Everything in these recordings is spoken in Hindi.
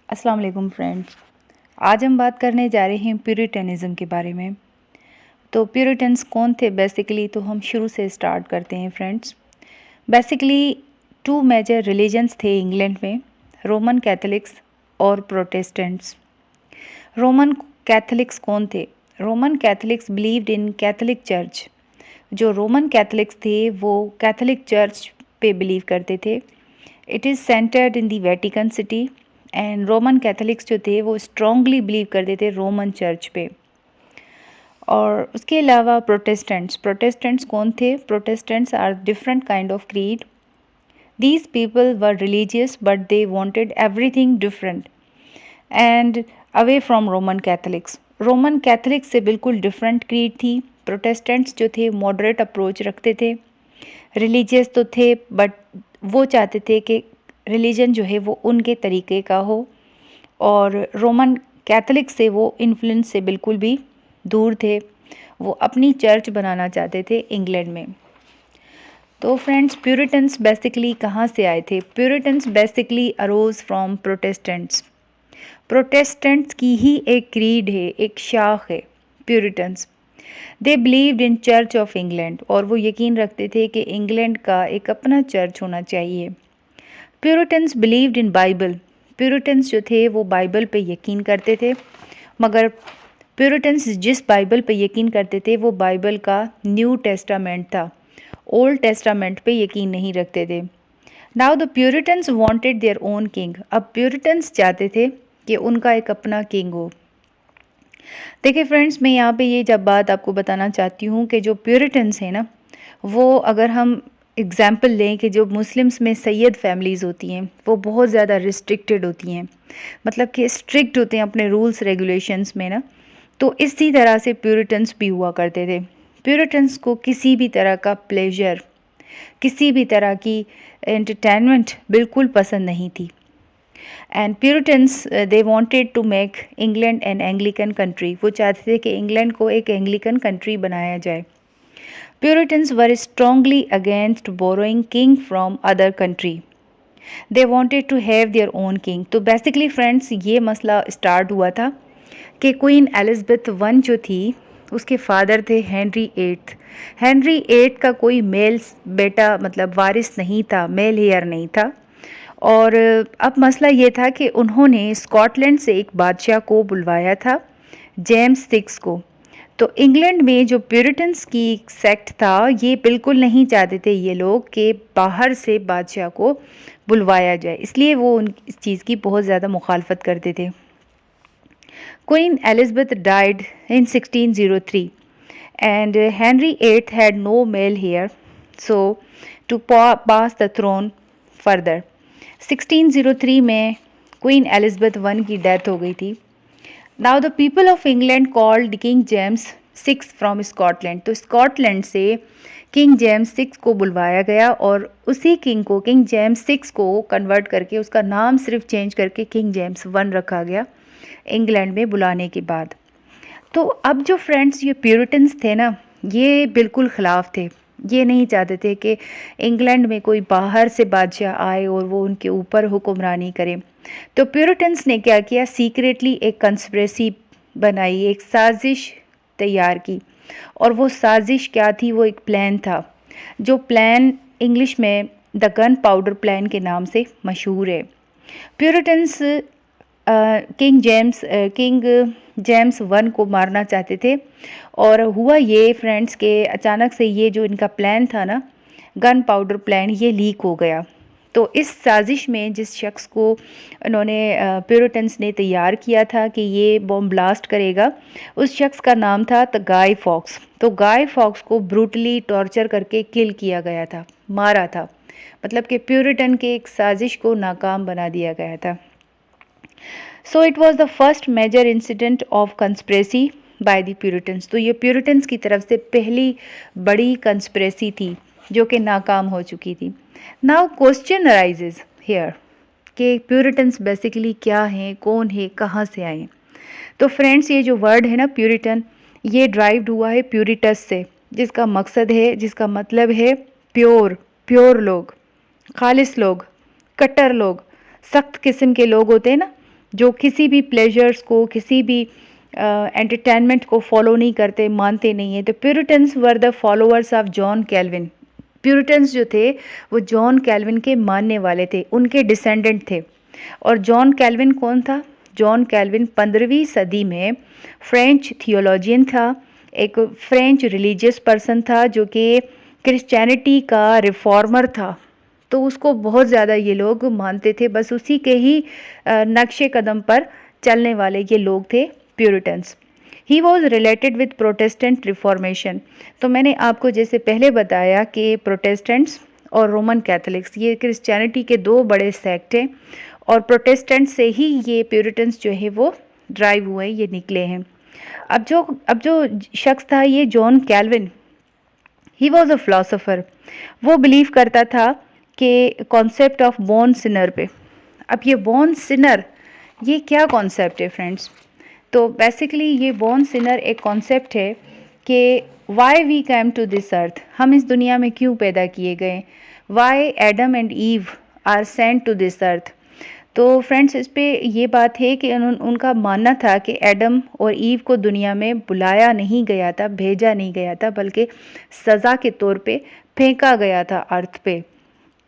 अस्सलाम वालेकुम फ्रेंड्स। आज हम बात करने जा रहे हैं प्यूरिटनिज़्म के बारे में। तो प्यूरिटन्स कौन थे बेसिकली, तो हम शुरू से स्टार्ट करते हैं friends. Basically two major religions थे इंग्लैंड में, रोमन कैथोलिक्स और प्रोटेस्टेंट्स। रोमन कैथोलिक्स कौन थे? Roman Catholics believed in Catholic church. जो रोमन कैथोलिक्स थे वो कैथोलिक चर्च पे बिलीव करते थे। It is centred in the Vatican city and Roman Catholics जो थे वो स्ट्रांगली बिलीव करते थे रोमन चर्च पे। और उसके अलावा प्रोटेस्टेंट्स कौन थे? Protestants are different kind of creed. These people were religious but they wanted everything different and away from Roman Catholics. Roman Catholics से बिल्कुल डिफरेंट क्रीड थी। प्रोटेस्टेंट्स जो थे मॉडरेट अप्रोच रखते थे, रिलीजियस तो थे बट वो चाहते थे कि रिलीजन जो है वो उनके तरीके का हो, और रोमन कैथोलिक से वो इन्फ्लुएंस से बिल्कुल भी दूर थे। वो अपनी चर्च बनाना चाहते थे इंग्लैंड में। तो फ्रेंड्स, प्यूरिटन्स बेसिकली कहाँ से आए थे? Puritans basically arrows from Protestants. Protestants की ही एक क्रीड है, एक शाख है Puritans. They believed in church of England, और वो यकीन रखते थे कि इंग्लैंड का एक अपना चर्च होना चाहिए। Puritans believed in Bible. Puritans जो थे वो बाइबल पे यकीन करते थे, मगर प्यूरिटन्स जिस बाइबल पे यकीन करते थे वो बाइबल का न्यू टेस्टामेंट था, ओल्ड टेस्टामेंट पे यकीन नहीं रखते थे। Now the Puritans wanted there own king. अब प्यूरिटन्स चाहते थे कि उनका एक अपना किंग हो। देखिए फ्रेंड्स, मैं यहाँ पे ये जब बात आपको बताना चाहती हूँ कि जो प्यूरिटन्स हैं ना, वो अगर हम एग्ज़ाम्पल लें कि जो मुस्लिम्स में सैयद फैमिलीज़ होती हैं वो बहुत ज़्यादा रिस्ट्रिक्टेड होती हैं, मतलब कि स्ट्रिक्ट होते हैं अपने रूल्स रेगुलेशंस में ना। तो इसी तरह से प्यूरिटन्स भी हुआ करते थे। प्यूरिटन्स को किसी भी तरह का प्लेजर, किसी भी तरह की एंटरटेनमेंट बिल्कुल पसंद नहीं थी। And Puritans they wanted to make England an Anglican country. वो चाहते थे कि इंग्लैंड को एक एंग्लिकन कंट्री बनाया जाए। Puritans were strongly against borrowing king from other country. They wanted to have their own king. तो बेसिकली फ्रेंड्स, ये मसला स्टार्ट हुआ था कि क्वीन एलिज़ाबेथ वन जो थी उसके फादर थे हेनरी एट्थ। हेनरी एट्थ का कोई मेल बेटा मतलब वारिस नहीं था, मेल हेयर नहीं था। और अब मसला ये था कि उन्होंने स्कॉटलैंड से एक बादशाह को बुलवाया था, जेम्स सिक्स को। तो इंग्लैंड में जो प्यूरिटन्स की सेक्ट था ये बिल्कुल नहीं चाहते थे ये लोग कि बाहर से बादशाह को बुलवाया जाए, इसलिए वो इस चीज़ की बहुत ज़्यादा मुखालफत करते थे। Queen Elizabeth died in 1603 and Henry VIII had no male heir, so to pass the throne further. 1603 में क्वीन एलिज़ाबेथ वन की डेथ हो गई थी। Now the people of England called king James six from Scotland. तो स्कॉटलैंड से किंग जेम्स सिक्स को बुलवाया गया, और उसी किंग को, किंग जेम्स सिक्स को कन्वर्ट करके उसका नाम सिर्फ चेंज करके किंग जेम्स वन रखा गया इंग्लैंड में बुलाने के बाद। तो अब जो फ्रेंड्स ये प्यूरिटन्स थे ना, ये बिल्कुल ख़िलाफ़ थे। ये नहीं चाहते थे कि इंग्लैंड में कोई बाहर से बादशाह आए और वो उनके ऊपर हुक्मरानी करे। तो प्यूरिटन्स ने क्या किया, सीक्रेटली एक कंस्पिरेसी बनाई, एक साजिश तैयार की। और वो साजिश क्या थी? वो एक प्लान था, जो प्लान इंग्लिश में द गन पाउडर प्लान के नाम से मशहूर है। प्यूरिटन्स किंग जेम्स वन को मारना चाहते थे, और हुआ ये फ्रेंड्स के अचानक से ये जो इनका प्लान था ना, गन पाउडर प्लान, ये लीक हो गया। तो इस साजिश में जिस शख्स को उन्होंने प्यूरिटन्स ने तैयार किया था कि ये बॉम्ब ब्लास्ट करेगा, उस शख्स का नाम था द गाय फॉक्स। तो गाय फॉक्स को ब्रूटली टॉर्चर करके किल किया गया था, मारा था। मतलब कि प्यूरिटन के एक साजिश को नाकाम बना दिया गया था। So it was the first major incident of conspiracy by the Puritans. तो ये प्यूरिटन्स की तरफ से पहली बड़ी कंस्पिरेसी थी जो कि नाकाम हो चुकी थी। नाउ क्वेश्चन अराइजेज हियर कि प्यूरिटन्स बेसिकली क्या हैं, कौन है, कहाँ से आए? तो फ्रेंड्स, ये जो वर्ड है ना प्यूरिटन, ये ड्राइव्ड हुआ है प्यूरिटस से, जिसका मकसद है, जिसका मतलब है प्योर, प्योर लोग, खालिस लोग, कट्टर लोग, सख्त किस्म के लोग होते हैं ना, जो किसी भी प्लेजर्स को, किसी भी एंटरटेनमेंट को फॉलो नहीं करते, मानते नहीं है। तो Puritans were the followers of John Calvin. Puritans जो थे वो जॉन कैल्विन के मानने वाले थे, उनके डिसेंडेंट थे। और जॉन कैल्विन कौन था? जॉन कैल्विन 15वीं सदी में फ्रेंच थियोलॉजियन था, एक फ्रेंच रिलीजियस पर्सन था जो कि क्रिश्चियनिटी का रिफॉर्मर था। तो उसको बहुत ज़्यादा ये लोग मानते थे, बस उसी के ही नक्शे कदम पर चलने वाले ये लोग थे Puritans. He was related with Protestant reformation. तो मैंने आपको जैसे पहले बताया कि प्रोटेस्टेंट्स और रोमन कैथोलिक्स ये क्रिश्चियनिटी के दो बड़े सेक्ट हैं, और प्रोटेस्टेंट से ही ये प्यूरिटन्स जो है वो ड्राइव हुए, ये निकले हैं। अब जो शख्स था ये John Calvin, he was a philosopher. वो बिलीव करता था कि कॉन्सेप्ट ऑफ बॉर्न सिनर पे। अब ये बॉर्न सिनर, ये क्या कॉन्सेप्ट है फ्रेंड्स? तो बेसिकली ये बॉर्न सिनर एक कॉन्सेप्ट है कि why we came to this earth, हम इस दुनिया में क्यों पैदा किए गए। Why Adam and Eve are sent to this earth. तो फ्रेंड्स इस पे ये बात है कि उनका मानना था कि एडम और ईव को दुनिया में बुलाया नहीं गया था, भेजा नहीं गया था, बल्कि सज़ा के तौर पे फेंका गया था अर्थ पे।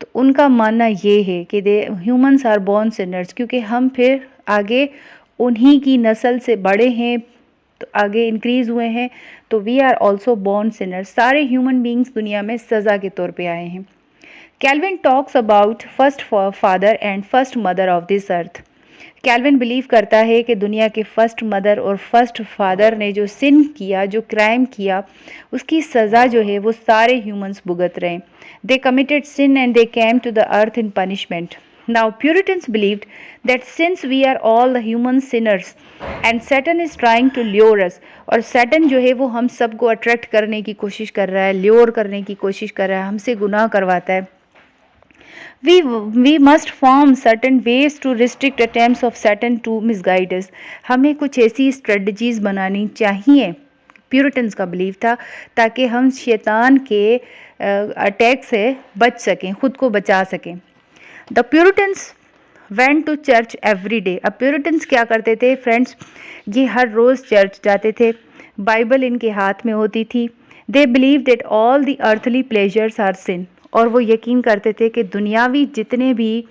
तो उनका मानना ये है कि दे ह्यूमंस आर बॉर्न सिनर्स, क्योंकि हम फिर आगे उन्हीं की नस्ल से बड़े हैं, तो आगे इंक्रीज हुए हैं, तो we are also born sinners. सारे ह्यूमन बींग्स दुनिया में सज़ा के तौर पे आए हैं। Calvin talks about first father and first mother of this earth. Calvin believe करता है कि दुनिया के फर्स्ट मदर और फर्स्ट फादर ने जो सिन किया, जो क्राइम किया, उसकी सज़ा जो है वो सारे ह्यूमंस भुगत रहे हैं। They committed sin and they came to the earth in punishment. Now Puritans believed that since we are all the human sinners and Satan is trying to lure us, और सैटन जो है वो हम सबको अट्रैक्ट करने की कोशिश कर रहा है, ल्योर करने की कोशिश कर रहा है, हमसे गुनाह करवाता है। We must form certain ways to restrict attempts of Satan to misguide us. हमें कुछ ऐसी स्ट्रेटजीज बनानी चाहिए, प्यूरिटन्स का बिलीव था, ताकि हम शैतान के अटैक से बच सकें, खुद को बचा सकें। The Puritans went to church every day. अब प्यूरिटन्स क्या करते थे फ्रेंड्स, ये हर रोज़ चर्च जाते थे, बाइबल इनके हाथ में होती थी। They believe that all the earthly pleasures are sin, और वो यकीन करते थे कि दुनियावी जितने भी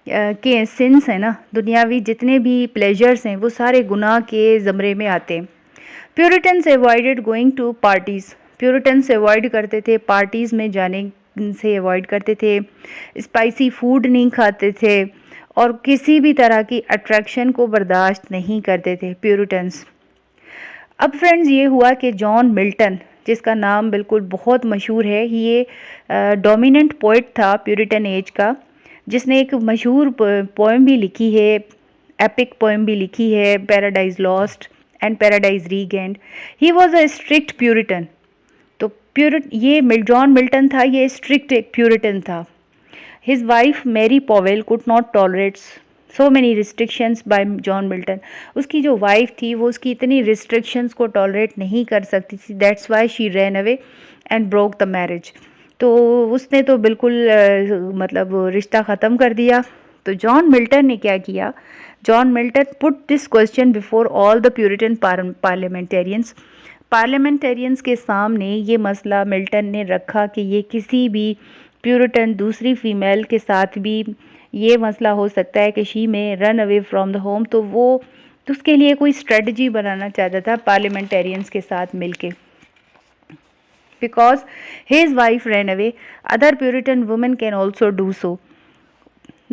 के सिंस हैं ना, दुनियावी जितने भी प्लेजर्स हैं वो सारे गुनाह के ज़मरे में आते हैं। Puritans avoided going to parties. Puritans avoid करते थे, पार्टीज़ में जाने से अवॉइड करते थे, स्पाइसी फूड नहीं खाते थे, और किसी भी तरह की अट्रैक्शन को बर्दाश्त नहीं करते थे प्यूरिटन्स। अब फ्रेंड्स ये हुआ कि जॉन मिल्टन, जिसका नाम बिल्कुल बहुत मशहूर है, ये डोमिनेंट पोइट था प्यूरिटन एज का, जिसने एक मशहूर पोएम भी लिखी है, एपिक पोएम भी लिखी है, Paradise Lost and Paradise Regained. He was a strict Puritan. तो जॉन मिल्टन था, ये स्ट्रिक्ट एक प्यूरिटन था। His wife Mary Powell could not tolerate so many restrictions by John Milton. उसकी जो वाइफ थी वो उसकी इतनी रिस्ट्रिक्शंस को टॉलरेट नहीं कर सकती थी, that's why she ran away and broke the marriage. तो उसने तो बिल्कुल मतलब रिश्ता ख़त्म कर दिया। तो जॉन मिल्टन ने क्या किया, John Milton put this question before all the Puritan parliamentarians. Parliamentarians के सामने ये मसला मिल्टन ने रखा कि ये किसी भी प्यूरिटन दूसरी फीमेल के साथ भी ये मसला हो सकता है कि शी में run away from the home. तो वो तो उसके लिए कोई स्ट्रेटजी बनाना चाहता था पार्लियामेंटेरियंस के साथ मिलके। Because his wife ran away, other Puritan women can also do so.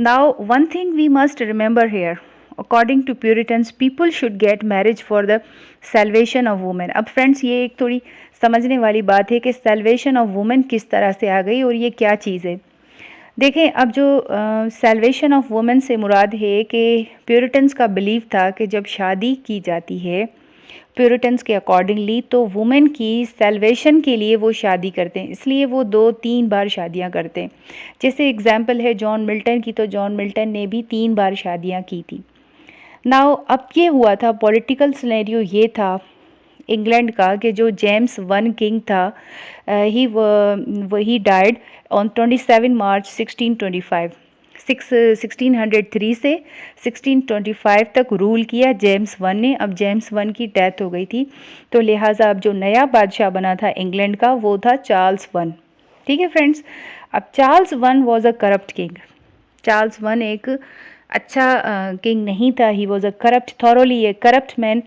Now one thing we must remember here, according to Puritans people should get marriage for the salvation of women. अब फ्रेंड्स ये एक थोड़ी समझने वाली बात है कि सेल्वेशन ऑफ वुमेन किस तरह से आ गई और ये क्या चीज़ है। देखें, अब जो सेल्वेशन ऑफ वुमेन से मुराद है कि प्यूरिटन्स का बिलीव था कि जब शादी की जाती है प्यूरिटन्स के अकॉर्डिंगली, तो वुमेन की सेल्वेशन के लिए वो शादी करते हैं, इसलिए वो 2-3 बार शादियां करते हैं। जैसे एग्जांपल है जॉन मिल्टन की, तो जॉन मिल्टन ने भी 3 बार शादियां की थी। नाउ अब ये हुआ था, पॉलिटिकल सिनेरियो ये था इंग्लैंड का कि जो जेम्स वन किंग था, ही डाइड ऑन 27 मार्च 1625। 1603 से 1625 तक रूल किया जेम्स वन ने। अब जेम्स वन की डेथ हो गई थी, तो लिहाजा अब जो नया बादशाह बना था इंग्लैंड का वो था चार्ल्स वन। ठीक है फ्रेंड्स। अब Charles one was a corrupt king. Charles one एक अच्छा किंग नहीं था, ही was a corrupt, thoroughly A corrupt man.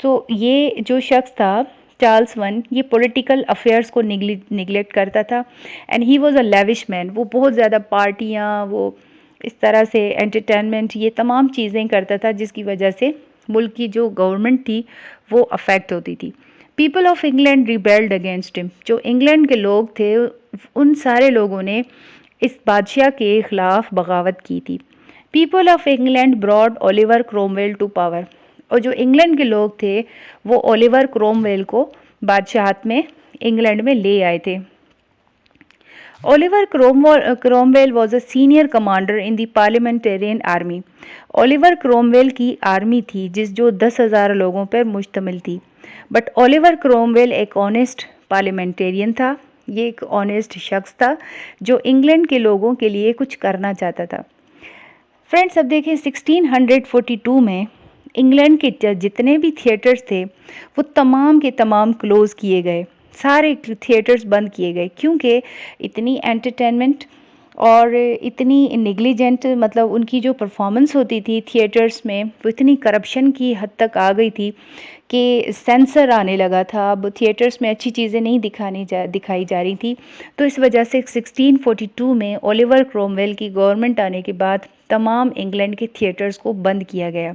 तो ये जो शख्स था चार्ल्स वन, ये पॉलिटिकल अफेयर्स को निगलेक्ट करता था, and he was a lavish man. वो बहुत ज़्यादा पार्टियाँ, वो इस तरह से एंटरटेनमेंट, ये तमाम चीज़ें करता था जिसकी वजह से मुल्क की जो गवर्नमेंट थी वो अफेक्ट होती थी। People of England rebelled against him. जो इंग्लैंड के लोग थे उन सारे लोगों ने इस बादशाह के खिलाफ बगावत की थी। People of England brought Oliver Cromwell to power. और जो इंग्लैंड के लोग थे वो ओलिवर क्रोमवेल को बादशाहत में इंग्लैंड में ले आए थे। Oliver Cromwell was a senior commander in the parliamentarian army. Oliver Cromwell की आर्मी थी जो 10,000 लोगों पर मुश्तमिल थी। बट ओलिवर क्रोमवेल एक ऑनेस्ट पार्लियामेंटेरियन था। ये एक ऑनेस्ट शख्स था जो इंग्लैंड के लोगों के लिए कुछ करना चाहता था। फ्रेंड्स, अब देखें 1642 में इंग्लैंड के जितने भी थिएटर्स थे वो तमाम के तमाम क्लोज़ किए गए। सारे थिएटर्स बंद किए गए क्योंकि इतनी एंटरटेनमेंट और इतनी नेग्लिजेंट, मतलब उनकी जो परफॉर्मेंस होती थी थिएटर्स में वो इतनी करप्शन की हद तक आ गई थी कि सेंसर आने लगा था। अब थिएटर्स में अच्छी चीज़ें नहीं दिखाई जा रही थी। तो इस वजह से 1642 में ओलिवर क्रोमवेल की गवर्नमेंट आने के बाद तमाम इंग्लैंड के थिएटर्स को बंद किया गया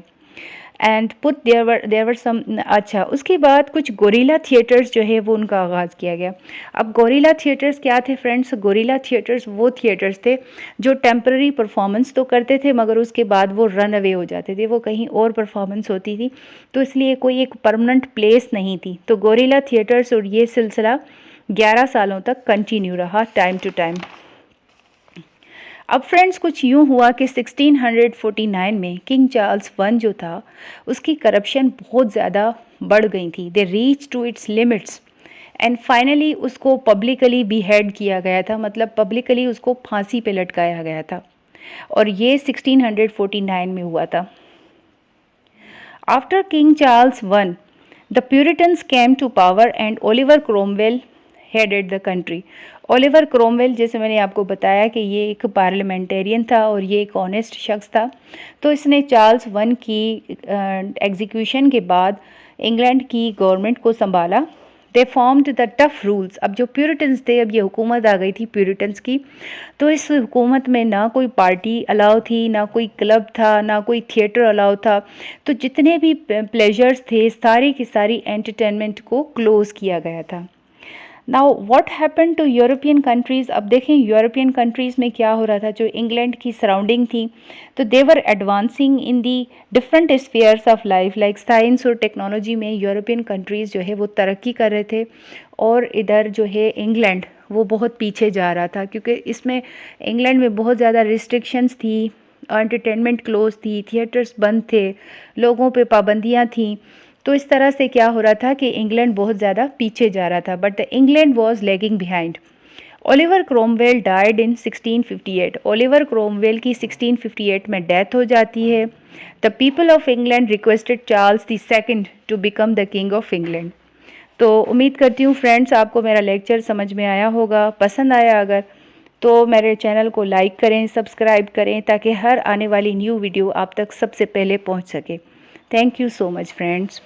एंड पुट देवर सम। अच्छा, उसके बाद कुछ गोरिल्ला थिएटर्स जो है वो उनका आगाज़ किया गया। अब गोरिल्ला थिएटर्स क्या थे फ्रेंड्स? गोरिल्ला थिएटर्स वो थिएटर्स थे जो टेम्पररी परफॉर्मेंस तो करते थे मगर उसके बाद वो रन अवे हो जाते थे, वो कहीं और परफॉर्मेंस होती थी, तो इसलिए कोई एक परमानेंट प्लेस नहीं थी। तो गोरिल्ला थिएटर्स और ये सिलसिला 11 सालों तक कंटिन्यू रहा टाइम टू टाइम। अब फ्रेंड्स कुछ यूँ हुआ कि 1649 में किंग चार्ल्स वन जो था उसकी करप्शन बहुत ज़्यादा बढ़ गई थी। They reach to its limits and finally उसको पब्लिकली बीहेड किया गया था, मतलब पब्लिकली उसको फांसी पे लटकाया गया था, और ये 1649 में हुआ था। After King Charles one the Puritans came to power and Oliver Cromwell headed the country. Oliver Cromwell, जैसे मैंने आपको बताया कि ये एक पार्लियामेंटेरियन था और ये एक ऑनेस्ट शख्स था, तो इसने चार्ल्स वन की एग्जीक्यूशन के बाद इंग्लैंड की गवर्नमेंट को संभाला। दे फॉर्म्ड द टफ रूल्स। अब जो प्यूरिटन्स थे, अब ये हुकूमत आ गई थी प्यूरिटन्स की, तो इस हुकूमत में ना कोई पार्टी अलाउ थी, ना कोई क्लब था, ना कोई थिएटर अलाउ था। तो जितने भी प्लेजर्स थे सारी की सारी एंटरटेनमेंट को क्लोज़ किया गया था। Now what happen to European countries? अब देखें यूरोपियन कंट्रीज़ में क्या हो रहा था। जो इंग्लैंड की सराउंडिंग थी तो they were advancing in the different spheres of life, like science और टेक्नोलॉजी में यूरोपियन कंट्रीज़ जो है वो तरक्की कर रहे थे, और इधर जो है इंग्लैंड वो बहुत पीछे जा रहा था क्योंकि इसमें इंग्लैंड में बहुत ज़्यादा रिस्ट्रिक्शंस थी, एंटरटेनमेंट क्लोज थी, थिएटर्स बंद थे, लोगों पे पाबंदियाँ थीं। तो इस तरह से क्या हो रहा था कि इंग्लैंड बहुत ज़्यादा पीछे जा रहा था, but England was lagging behind. Oliver Cromwell died in 1658। Oliver Cromwell की 1658 में डेथ हो जाती है। The people of England requested Charles the second to become the king of England. तो उम्मीद करती हूँ फ्रेंड्स आपको मेरा लेक्चर समझ में आया होगा। पसंद आया अगर तो मेरे चैनल को लाइक करें, सब्सक्राइब करें ताकि हर आने वाली न्यू वीडियो आप तक सबसे पहले पहुँच सके। Thank you so much friends.